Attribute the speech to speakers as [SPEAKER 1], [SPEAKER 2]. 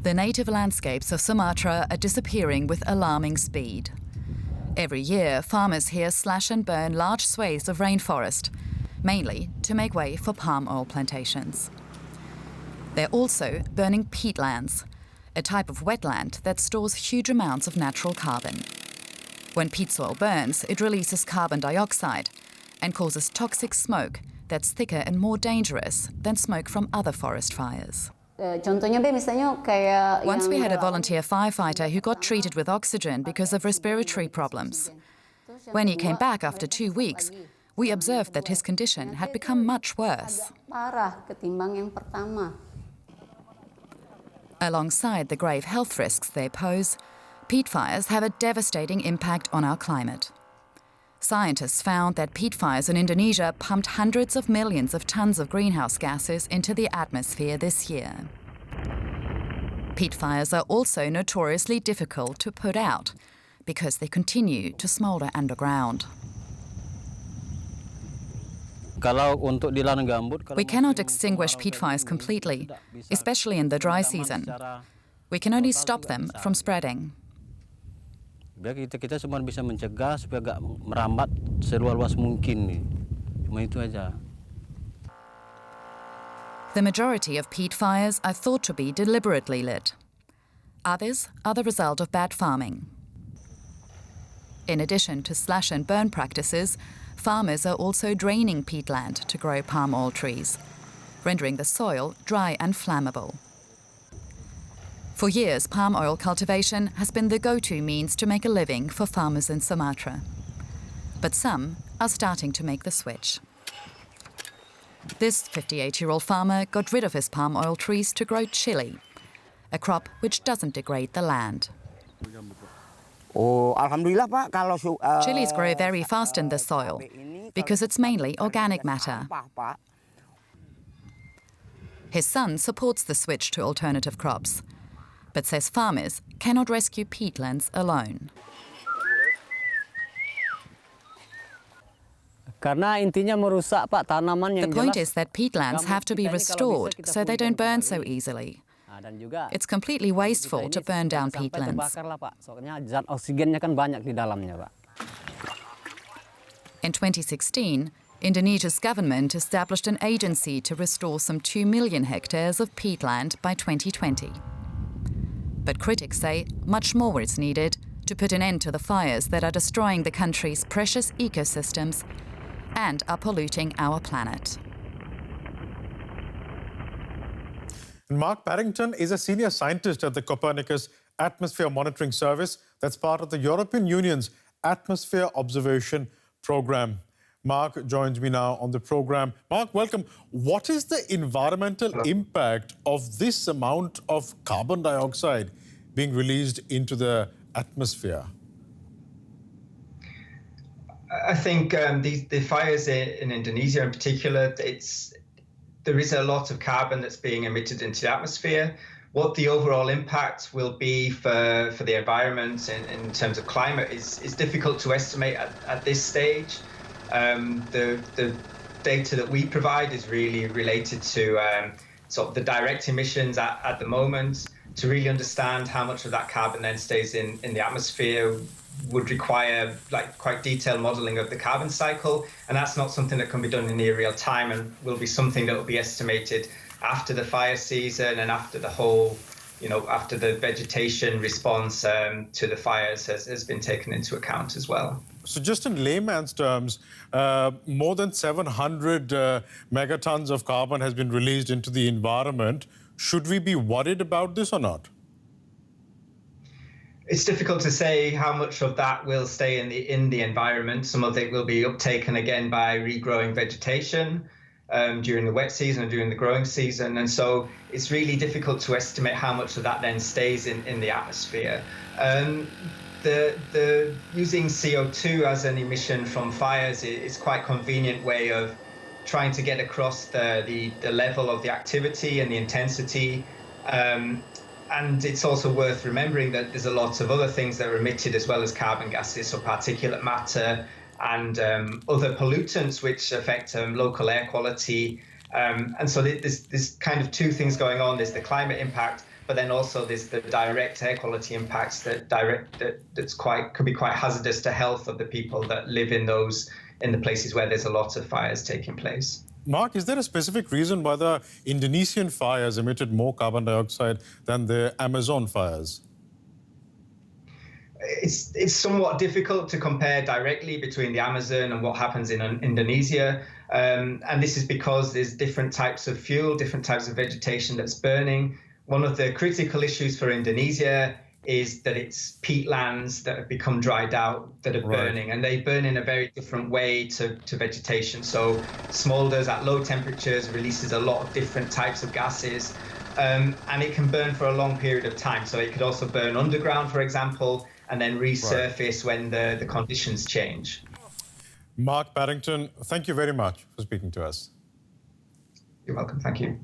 [SPEAKER 1] The native landscapes of Sumatra are disappearing with alarming speed. Every year, farmers here slash and burn large swathes of rainforest, mainly to make way for palm oil plantations. They're also burning peatlands, a type of wetland that stores huge amounts of natural carbon. When peat soil burns, it releases carbon dioxide and causes toxic smoke that's thicker and more dangerous than smoke from other forest fires. Once we had a volunteer firefighter who got treated with oxygen because of respiratory problems. When he came back after 2 weeks, we observed that his condition had become much worse. Alongside the grave health risks they pose, peat fires have a devastating impact on our climate. Scientists found that peat fires in Indonesia pumped hundreds of millions of tons of greenhouse gases into the atmosphere this year. Peat fires are also notoriously difficult to put out because they continue to smoulder underground. We cannot extinguish peat fires completely, especially in the dry season. We can only stop them from spreading.
[SPEAKER 2] Kita cuma bisa mencegah supaya gak merambat seluas mungkin nih. Cuma itu aja.
[SPEAKER 1] The majority of peat fires are thought to be deliberately lit. Others are the result of bad farming. In addition to slash and burn practices, farmers are also draining peatland to grow palm oil trees, rendering the soil dry and flammable. For years, palm oil cultivation has been the go-to means to make a living for farmers in Sumatra. But some are starting to make the switch. This 58-year-old farmer got rid of his palm oil trees to grow chili, a crop which doesn't degrade the land. Chilies grow very fast in this soil because it's mainly organic matter. His son supports the switch to alternative crops, but says farmers cannot rescue peatlands alone. The point is that peatlands have to be restored so they don't burn so easily. It's completely wasteful to burn down peatlands. In 2016, Indonesia's government established an agency to restore some 2 million hectares of peatland by 2020. But critics say much more is needed to put an end to the fires that are destroying the country's precious ecosystems and are polluting our planet.
[SPEAKER 3] Mark Parrington is a senior scientist at the Copernicus Atmosphere Monitoring Service that's part of the European Union's Atmosphere Observation Program. Mark joins me now on the program. Mark, welcome. What is the environmental impact of this amount of carbon dioxide being released into the atmosphere?
[SPEAKER 4] I think the fires in Indonesia in particular, there is a lot of carbon that's being emitted into the atmosphere. What the overall impact will be for the environment in terms of climate is difficult to estimate at this stage. The data that we provide is really related to sort of the direct emissions at the moment. To really understand how much of that carbon then stays in the atmosphere would require quite detailed modelling of the carbon cycle, and that's not something that can be done in near real time, and will be something that will be estimated after the fire season and after the whole, after the vegetation response to the fires has been taken into account as well.
[SPEAKER 3] So just in layman's terms, more than 700 megatons of carbon has been released into the environment. Should we be worried about this or not?
[SPEAKER 4] It's difficult to say how much of that will stay in the environment. Some of it will be uptaken again by regrowing vegetation during the wet season and during the growing season. And so it's really difficult to estimate how much of that then stays in the atmosphere. The using CO2 as an emission from fires is quite a convenient way of trying to get across the level of the activity and the intensity. And it's also worth remembering that there's a lot of other things that are emitted as well as carbon gases, so particulate matter and other pollutants which affect local air quality And so there's kind of two things going on. There's the climate impact, but then also there's the direct air quality impacts could be quite hazardous to health of the people that live in the places where there's a lot of fires taking place.
[SPEAKER 3] Mark, is there a specific reason why the Indonesian fires emitted more carbon dioxide than the Amazon fires?
[SPEAKER 4] It's somewhat difficult to compare directly between the Amazon and what happens in Indonesia. And this is because there's different types of fuel, different types of vegetation that's burning. One of the critical issues for Indonesia is that it's peatlands that have become dried out that are burning, and they burn in a very different way to vegetation. So smolders at low temperatures releases a lot of different types of gases, and it can burn for a long period of time. So it could also burn underground, for example, and then resurface when the conditions change.
[SPEAKER 3] Mark Barrington, thank you very much for speaking to us.
[SPEAKER 4] You're welcome. Thank you.